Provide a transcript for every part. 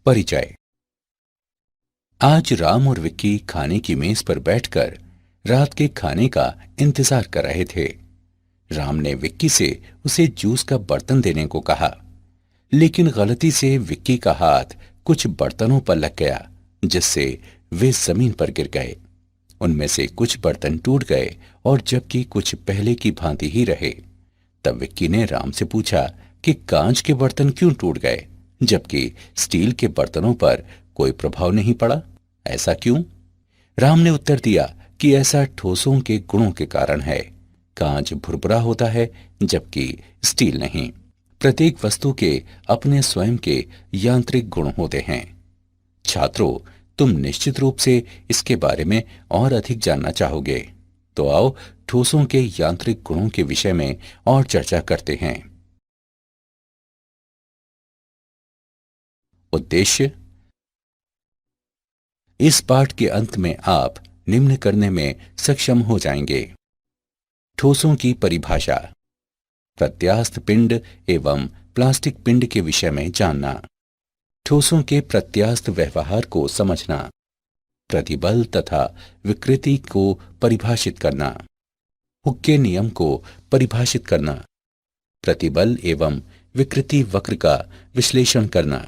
परिचय। आज राम और विक्की खाने की मेज पर बैठकर रात के खाने का इंतजार कर रहे थे। राम ने विक्की से उसे जूस का बर्तन देने को कहा, लेकिन गलती से विक्की का हाथ कुछ बर्तनों पर लग गया, जिससे वे जमीन पर गिर गए। उनमें से कुछ बर्तन टूट गए और जबकि कुछ पहले की भांति ही रहे। तब विक्की ने राम से पूछा कि कांच के बर्तन क्यों टूट गए, जबकि स्टील के बर्तनों पर कोई प्रभाव नहीं पड़ा। ऐसा क्यों? राम ने उत्तर दिया कि ऐसा ठोसों के गुणों के कारण है। कांच भुरभुरा होता है, जबकि स्टील नहीं। प्रत्येक वस्तु के अपने स्वयं के यांत्रिक गुण होते हैं। छात्रों, तुम निश्चित रूप से इसके बारे में और अधिक जानना चाहोगे, तो आओ ठोसों के यांत्रिक गुणों के विषय में और चर्चा करते हैं। उद्देश्य। इस पाठ के अंत में आप निम्न करने में सक्षम हो जाएंगे। ठोसों की परिभाषा, प्रत्यास्थ पिंड एवं प्लास्टिक पिंड के विषय में जानना, ठोसों के प्रत्यास्थ व्यवहार को समझना, प्रतिबल तथा विकृति को परिभाषित करना, हुक के नियम को परिभाषित करना, प्रतिबल एवं विकृति वक्र का विश्लेषण करना,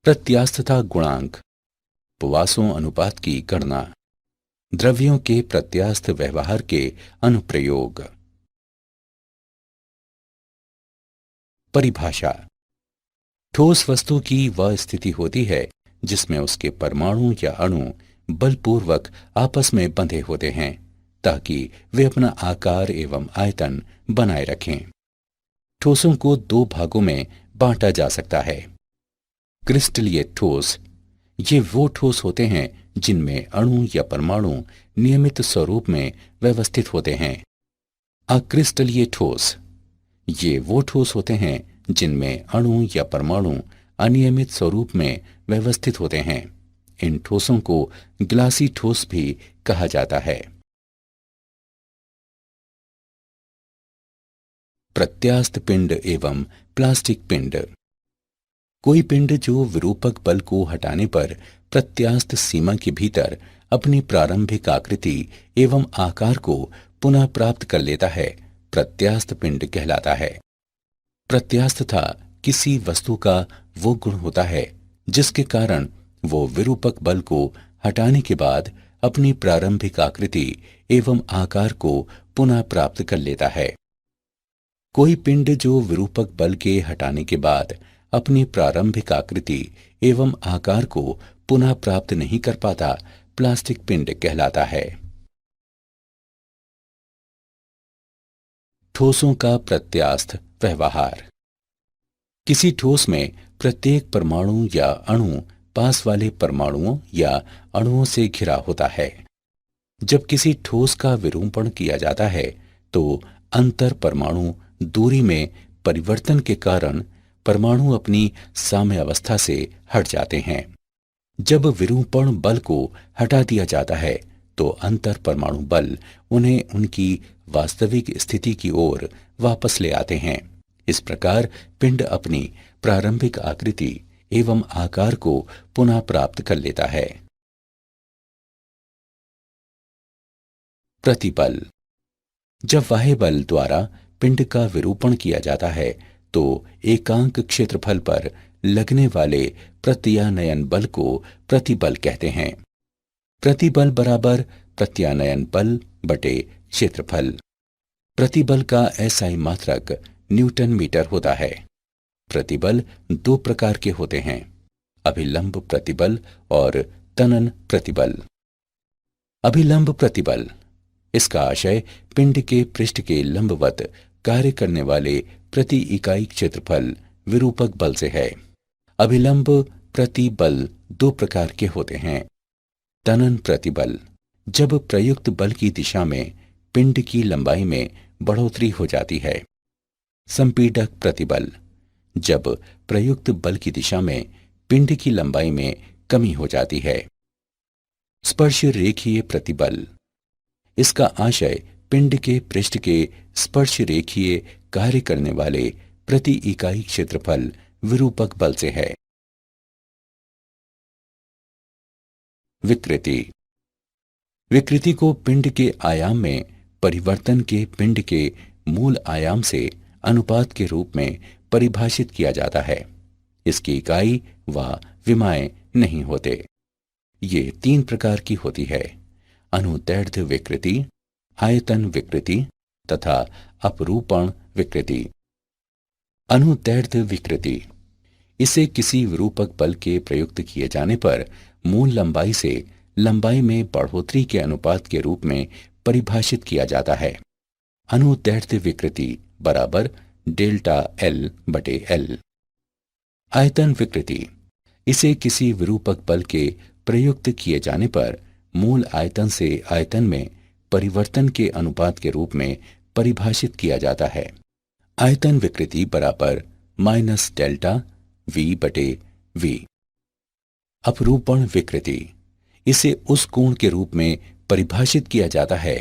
प्रत्यास्थता गुणांक, पोआसों अनुपात की गणना, द्रव्यों के प्रत्यास्थ व्यवहार के अनुप्रयोग। परिभाषा। ठोस वस्तु की वह स्थिति होती है जिसमें उसके परमाणु या अणु बलपूर्वक आपस में बंधे होते हैं ताकि वे अपना आकार एवं आयतन बनाए रखें। ठोसों को दो भागों में बांटा जा सकता है। क्रिस्टलीय ठोस, ये वो ठोस होते हैं जिनमें अणु या परमाणु नियमित स्वरूप में व्यवस्थित होते हैं। अक्रिस्टलीय ठोस, ये वो ठोस होते हैं जिनमें अणु या परमाणु अनियमित स्वरूप में व्यवस्थित होते हैं। इन ठोसों को ग्लासी ठोस भी कहा जाता है। प्रत्यास्थ पिंड एवं प्लास्टिक पिंड। कोई पिंड जो विरूपक बल को हटाने पर प्रत्यास्थ सीमा के भीतर अपनी प्रारंभिक आकृति एवं आकार को पुनः प्राप्त कर लेता है, प्रत्यास्थ पिंड कहलाता है। प्रत्यास्थता किसी वस्तु का वो गुण होता है जिसके कारण वो विरूपक बल को हटाने के बाद अपनी प्रारंभिक आकृति एवं आकार को पुनः प्राप्त कर लेता है। कोई पिंड जो विरूपक बल के हटाने के बाद अपनी प्रारंभिक आकृति एवं आकार को पुनः प्राप्त नहीं कर पाता, प्लास्टिक पिंड कहलाता है। ठोसों का प्रत्यास्थ व्यवहार। किसी ठोस में प्रत्येक परमाणु या अणु पास वाले परमाणुओं या अणुओं से घिरा होता है। जब किसी ठोस का विरूपण किया जाता है तो अंतर परमाणु दूरी में परिवर्तन के कारण परमाणु अपनी साम्यावस्था से हट जाते हैं। जब विरूपण बल को हटा दिया जाता है तो अंतर परमाणु बल उन्हें उनकी वास्तविक स्थिति की ओर वापस ले आते हैं। इस प्रकार पिंड अपनी प्रारंभिक आकृति एवं आकार को पुनः प्राप्त कर लेता है। प्रतिबल। जब बाह्य बल द्वारा पिंड का विरूपण किया जाता है तो एकांक क्षेत्रफल पर लगने वाले प्रत्यानयन बल को प्रतिबल कहते हैं। प्रतिबल बराबर प्रत्यानयन बल बटे क्षेत्रफल। प्रतिबल का एसआई मात्रक न्यूटन मीटर होता है। प्रतिबल दो प्रकार के होते हैं, अभिलंब प्रतिबल और तनन प्रतिबल। अभिलंब प्रतिबल, इसका आशय पिंड के पृष्ठ के लंबवत कार्य करने वाले प्रति इकाई क्षेत्रफल विरूपक बल से है। अभिलंब प्रतिबल दो प्रकार के होते हैं। तनन प्रतिबल, जब प्रयुक्त बल की दिशा में पिंड की लंबाई में बढ़ोतरी हो जाती है। संपीडक प्रतिबल, जब प्रयुक्त बल की दिशा में पिंड की लंबाई में कमी हो जाती है। स्पर्श रेखीय प्रतिबल, इसका आशय पिंड के पृष्ठ के स्पर्श रेखीय कार्य करने वाले प्रति इकाई क्षेत्रफल विरूपक बल से है। विकृति। विकृति को पिंड के आयाम में परिवर्तन के पिंड के मूल आयाम से अनुपात के रूप में परिभाषित किया जाता है। इसकी इकाई व विमाएं नहीं होते। ये 3 प्रकार की होती है: अनुदैर्ध्य विकृति, आयतन विकृति तथा अपरूपण विकृति। अनुदैर्ध्य विकृति, इसे किसी विरूपक बल के प्रयुक्त किए जाने पर मूल लंबाई से लंबाई में बढ़ोतरी के अनुपात के रूप में परिभाषित किया जाता है। अनुदैर्ध्य विकृति बराबर डेल्टा एल बटे एल। आयतन विकृति, इसे किसी विरूपक बल के प्रयुक्त किए जाने पर मूल आयतन से आयतन में परिवर्तन के अनुपात के रूप में परिभाषित किया जाता है। आयतन विकृति बराबर माइनस डेल्टा वी बटे वी। अपरूपण विकृति, इसे उस कोण के रूप में परिभाषित किया जाता है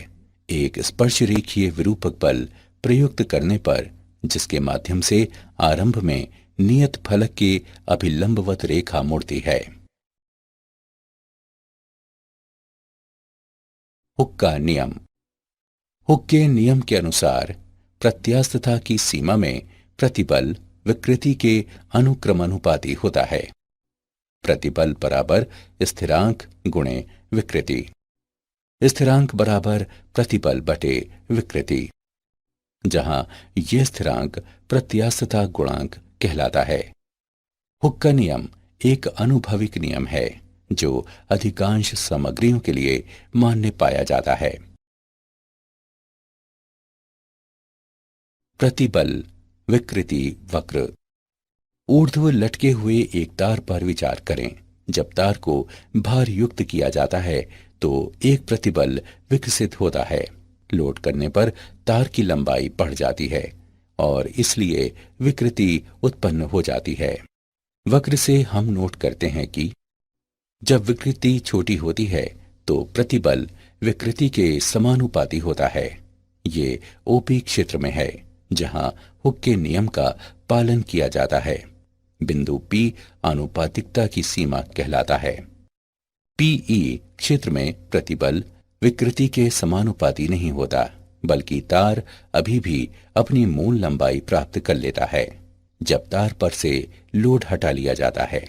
एक स्पर्शरेखीय विरूपक बल प्रयुक्त करने पर जिसके माध्यम से आरंभ में नियत फलक के अभिलंबवत रेखा मुड़ती है। हुक का नियम। हुक के नियम के अनुसार प्रत्यास्थता की सीमा में प्रतिबल विकृति के अनुक्रमानुपाती होता है। प्रतिबल बराबर स्थिरांक गुणे विकृति। स्थिरांक बराबर प्रतिबल बटे विकृति, जहां यह स्थिरांक प्रत्यास्थता गुणांक कहलाता है। हुक का नियम एक अनुभविक नियम है जो अधिकांश सामग्रियों के लिए मान्य पाया जाता है। प्रतिबल विकृति वक्र। ऊर्ध्व लटके हुए एक तार पर विचार करें। जब तार को भार युक्त किया जाता है तो एक प्रतिबल विकसित होता है। लोड करने पर तार की लंबाई बढ़ जाती है और इसलिए विकृति उत्पन्न हो जाती है। वक्र से हम नोट करते हैं कि जब विकृति छोटी होती है तो प्रतिबल विकृति के समानुपाती होता है। ये ओपी क्षेत्र में है जहां हुक के नियम का पालन किया जाता है। बिंदु P आनुपातिकता की सीमा कहलाता है। PE क्षेत्र में प्रतिबल विकृति के समानुपाती नहीं होता, बल्कि तार अभी भी अपनी मूल लंबाई प्राप्त कर लेता है जब तार पर से लोड हटा लिया जाता है।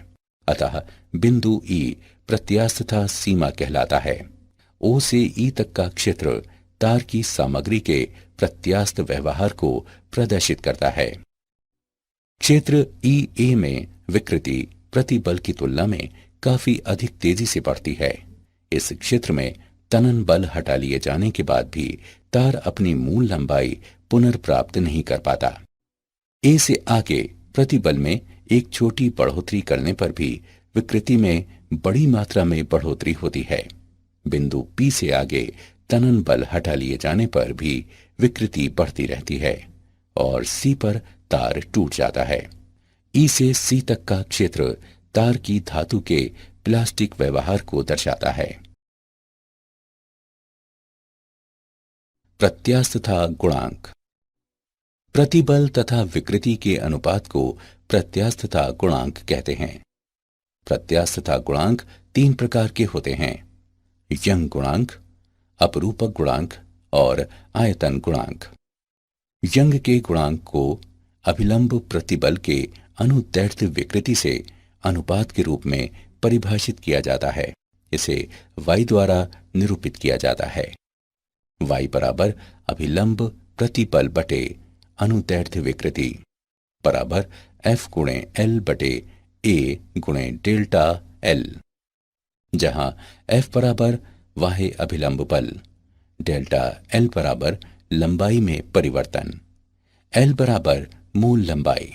अतः बिंदु E प्रत्यास्थता सीमा कहलाता है। O से E तक का क्षेत्र तार की सामग्री के प्रत्यास्थ व्यवहार को प्रदर्शित करता है। क्षेत्र EA में विकृति प्रतिबल की तुलना में काफी अधिक तेजी से बढ़ती है। इस क्षेत्र में तनन बल हटा लिए जाने के बाद भी तार अपनी मूल लंबाई पुनर्प्राप्त नहीं कर पाता। A से आगे प्रतिबल में एक छोटी बढ़ोतरी करने पर भी विकृति में बड़ी मात्रा में बढ़ोतरी होती है। बिंदु P से आगे तनन बल हटा लिए जाने पर भी विकृति बढ़ती रहती है और C पर तार टूट जाता है। E से C तक का क्षेत्र तार की धातु के प्लास्टिक व्यवहार को दर्शाता है। प्रत्यास्थता गुणांक। प्रतिबल तथा विकृति के अनुपात को प्रत्यास्थता गुणांक कहते हैं। प्रत्यास्थता गुणांक 3 प्रकार के होते हैं: यंग गुणांक, अपरूपक गुणांक और आयतन गुणांक। यंग के गुणांक को अभिलंब प्रतिबल के अनुदैर्ध्य विकृति से अनुपात के रूप में परिभाषित किया जाता है। इसे y द्वारा निरूपित किया जाता है। y बराबर अभिलंब प्रतिबल बटे अनुदैर्ध्य विकृति बराबर F गुणे L बटे A गुणे डेल्टा L, जहां F बराबर वाह्य अभिलंब बल, डेल्टा L बराबर लंबाई में परिवर्तन, L बराबर मूल लंबाई।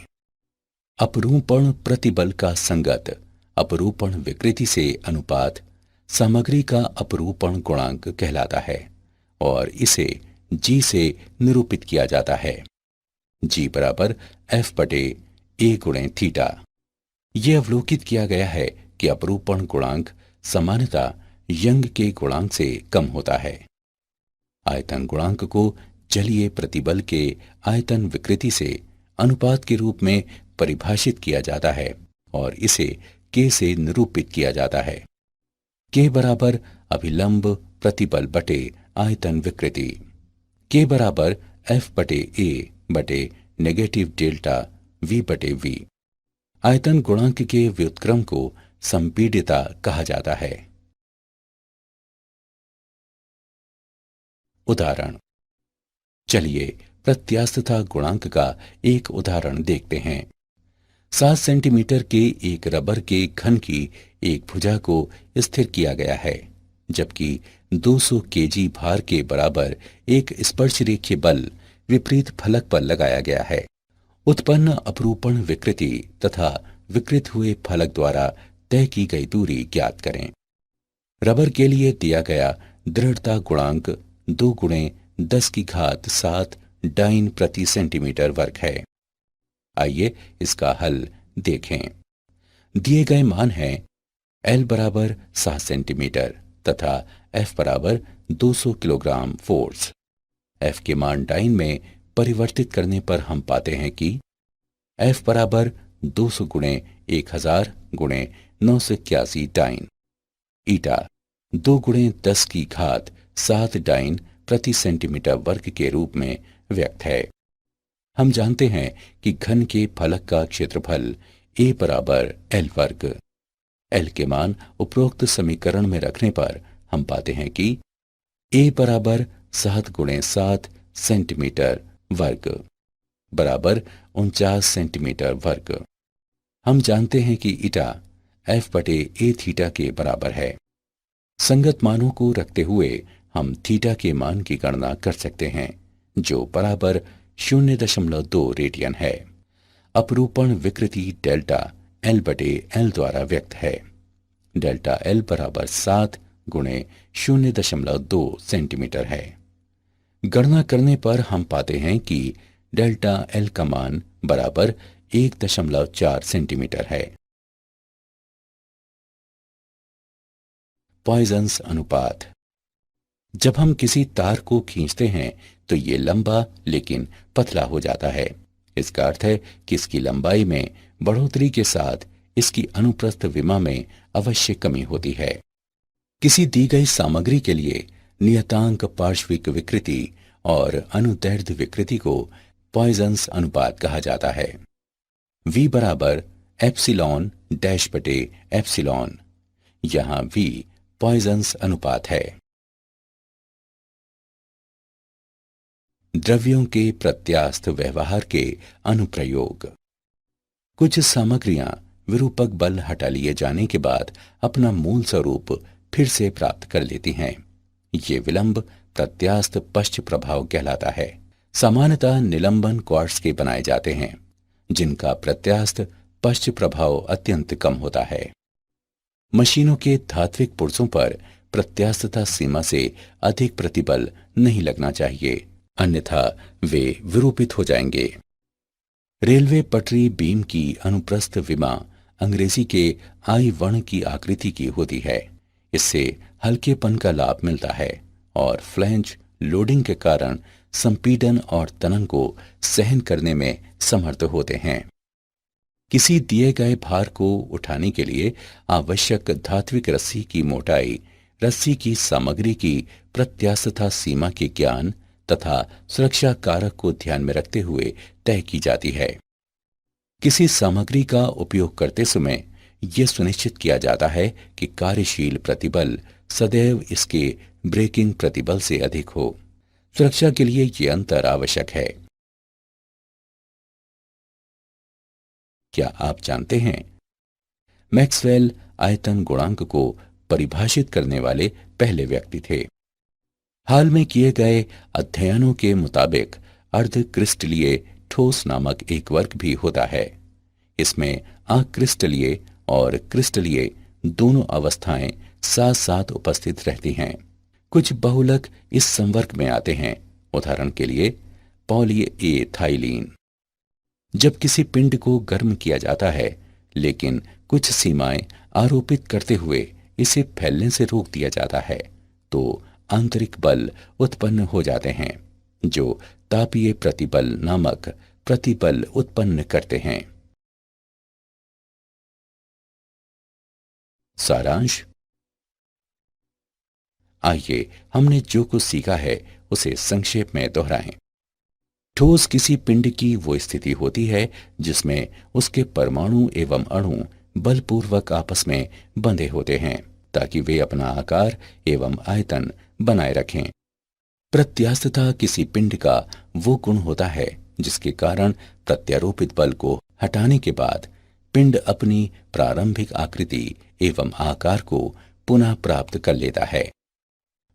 अपरूपण प्रतिबल का संगत अपरूपण विकृति से अनुपात सामग्री का अपरूपण गुणांक कहलाता है और इसे G से निरूपित किया जाता है। G बराबर F बटे A गुणे थीटा। यह अवलोकित किया गया है कि अपरूपण गुणांक सामान्यतः यंग के गुणांक से कम होता है। आयतन गुणांक को जलीय प्रतिबल के आयतन विकृति से अनुपात के रूप में परिभाषित किया जाता है और इसे K से निरूपित किया जाता है। के बराबर अभिलंब प्रतिबल बटे आयतन विकृति। के बराबर एफ बटे ए बटे नेगेटिव डेल्टा वी बटे वी। आयतन गुणांक के व्युत्क्रम को संपीड्यता कहा जाता है। उदाहरण, चलिए प्रत्यास्थता गुणांक का एक उदाहरण देखते हैं। 7 सेंटीमीटर के एक रबर के घन की एक भुजा को स्थिर किया गया है, जबकि 200 केजी भार के बराबर एक स्पर्शरेखीय बल विपरीत फलक पर लगाया गया है। उत्पन्न अपरूपण विकृति तथा विकृत हुए फलक द्वारा तय की गई दूरी ज्ञात करें। रबर के लिए दिया गया दृढ़ता गुणांक 2 गुणे 10 की घात 7 डाइन प्रति सेंटीमीटर वर्ग है। आइए इसका हल देखें। दिए गए मान हैं एल बराबर 7 सेंटीमीटर तथा एफ बराबर 200 किलोग्राम फोर्स। एफ के मान डाइन में परिवर्तित करने पर हम पाते हैं कि एफ बराबर 200 गुणे 1000 गुणे 981 डाइन। ईटा 2 गुणे 10 की घात 7 डाइन प्रति सेंटीमीटर वर्ग के रूप में व्यक्त है। हम जानते हैं कि घन के फलक का क्षेत्रफल ए बराबर एल वर्ग। एल के मान उपरोक्त समीकरण में रखने पर हम पाते हैं कि ए बराबर 7 गुणे 7 सेंटीमीटर वर्ग बराबर 49 सेंटीमीटर वर्ग। हम जानते हैं कि ईटा एफ बटे ए थीटा के बराबर है। संगत मानों को रखते हुए हम थीटा के मान की गणना कर सकते हैं, जो बराबर 0.2 रेडियन है। अपरूपण विकृति डेल्टा एल बटे एल द्वारा व्यक्त है। डेल्टा एल बराबर 7 गुणे 0.2 सेंटीमीटर है। गणना करने पर हम पाते हैं कि डेल्टा एल का मान बराबर 1.4 सेंटीमीटर है। पॉइजन्स अनुपात। जब हम किसी तार को खींचते हैं तो ये लंबा लेकिन पतला हो जाता है। इसका अर्थ है कि इसकी लंबाई में बढ़ोतरी के साथ इसकी अनुप्रस्थ विमा में अवश्य कमी होती है। किसी दी गई सामग्री के लिए नियतांक पार्श्विक विकृति और अनुदैर्ध्य विकृति को पॉइजन्स अनुपात कहा जाता है। V बराबर एप्सिलॉन डैश बटे एप्सिलॉन। यहां V पॉइजन्स अनुपात है। द्रव्यों के प्रत्यास्थ व्यवहार के अनुप्रयोग। कुछ सामग्रियां विरूपक बल हटा लिए जाने के बाद अपना मूल स्वरूप फिर से प्राप्त कर लेती हैं। ये विलंब प्रत्यास्थ पश्च प्रभाव कहलाता है। सामान्यतः निलंबन क्वार्ट्ज के बनाए जाते हैं, जिनका प्रत्यास्थ पश्च प्रभाव अत्यंत कम होता है। मशीनों के धात्विक पुर्जों पर प्रत्यास्थता सीमा से अधिक प्रतिबल नहीं लगना चाहिए, अन्यथा वे विरूपित हो जाएंगे। रेलवे पटरी बीम की अनुप्रस्थ विमा अंग्रेजी के आई वर्ण की आकृति की होती है। इससे हल्केपन का लाभ मिलता है और फ्लैंज लोडिंग के कारण संपीडन और तनन को सहन करने में समर्थ होते हैं। किसी दिए गए भार को उठाने के लिए आवश्यक धात्विक रस्सी की मोटाई रस्सी की सामग्री की प्रत्यास्थता सीमा के ज्ञान तथा सुरक्षा कारक को ध्यान में रखते हुए तय की जाती है। किसी सामग्री का उपयोग करते समय यह सुनिश्चित किया जाता है कि कार्यशील प्रतिबल सदैव इसके ब्रेकिंग प्रतिबल से अधिक हो। सुरक्षा के लिए यह अंतर आवश्यक है। क्या आप जानते हैं, मैक्सवेल आयतन गुणांक को परिभाषित करने वाले पहले व्यक्ति थे। हाल में किए गए अध्ययनों के मुताबिक अर्धक्रिस्टलीय ठोस नामक एक वर्ग भी होता है। इसमें अक्रिस्टलीय और क्रिस्टलीय दोनों अवस्थाएं साथ साथ उपस्थित रहती हैं। कुछ बहुलक इस संवर्ग में आते हैं। उदाहरण के लिए पॉलीएथाइलीन। जब किसी पिंड को गर्म किया जाता है, लेकिन कुछ सीमाएं आरोपित करते हुए इसे फैलने से रोक दिया जाता है, तो आंतरिक बल उत्पन्न हो जाते हैं, जो तापीय प्रतिबल नामक प्रतिबल उत्पन्न करते हैं। सारांश। आइए हमने जो कुछ सीखा है उसे संक्षेप में दोहराएं। ठोस किसी पिंड की वो स्थिति होती है जिसमें उसके परमाणु एवं अणु बलपूर्वक आपस में बंधे होते हैं ताकि वे अपना आकार एवं आयतन बनाए रखें। प्रत्यास्थता किसी पिंड का वो गुण होता है जिसके कारण प्रत्यारोपित बल को हटाने के बाद पिंड अपनी प्रारंभिक आकृति एवं आकार को पुनः प्राप्त कर लेता है।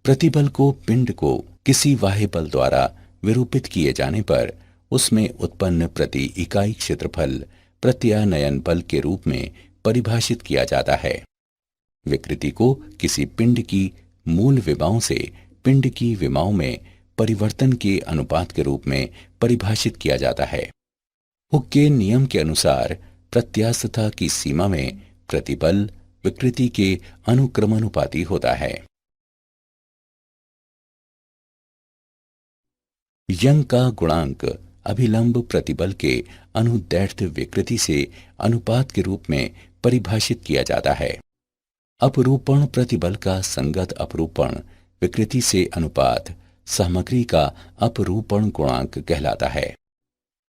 प्रतिबल को पिंड को किसी बाह्य बल द्वारा विरूपित किए जाने पर उसमें उत्पन्न प्रति इकाई क्षेत्रफल प्रत्यानयन बल के रूप में परिभाषित किया जाता है। विकृति को किसी पिंड की मूल विमाओं से पिंड की विमाओं में परिवर्तन के अनुपात के रूप में परिभाषित किया जाता है। हुक के नियम के अनुसार प्रत्यास्थता की सीमा में प्रतिबल विकृति के अनुक्रमानुपाती होता है। यंग का गुणांक अभिलंब प्रतिबल के अनुदैर्ध्य विकृति से अनुपात के रूप में परिभाषित किया जाता है। अपरूपण प्रतिबल का संगत अपरूपण विकृति से अनुपात सामग्री का अपरूपण गुणांक कहलाता है।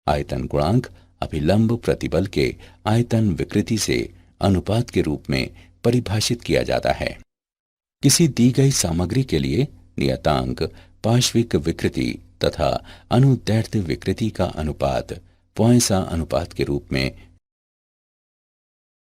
आयतन गुणांक अभिलंब प्रतिबल के आयतन विकृति से अनुपात के रूप में परिभाषित किया जाता है। किसी दी गई सामग्री के लिए नियतांक पार्श्विक विकृति तथा अनुदैर्ध्य विकृति का अनुपात पॉइंसा अनुपात के रूप में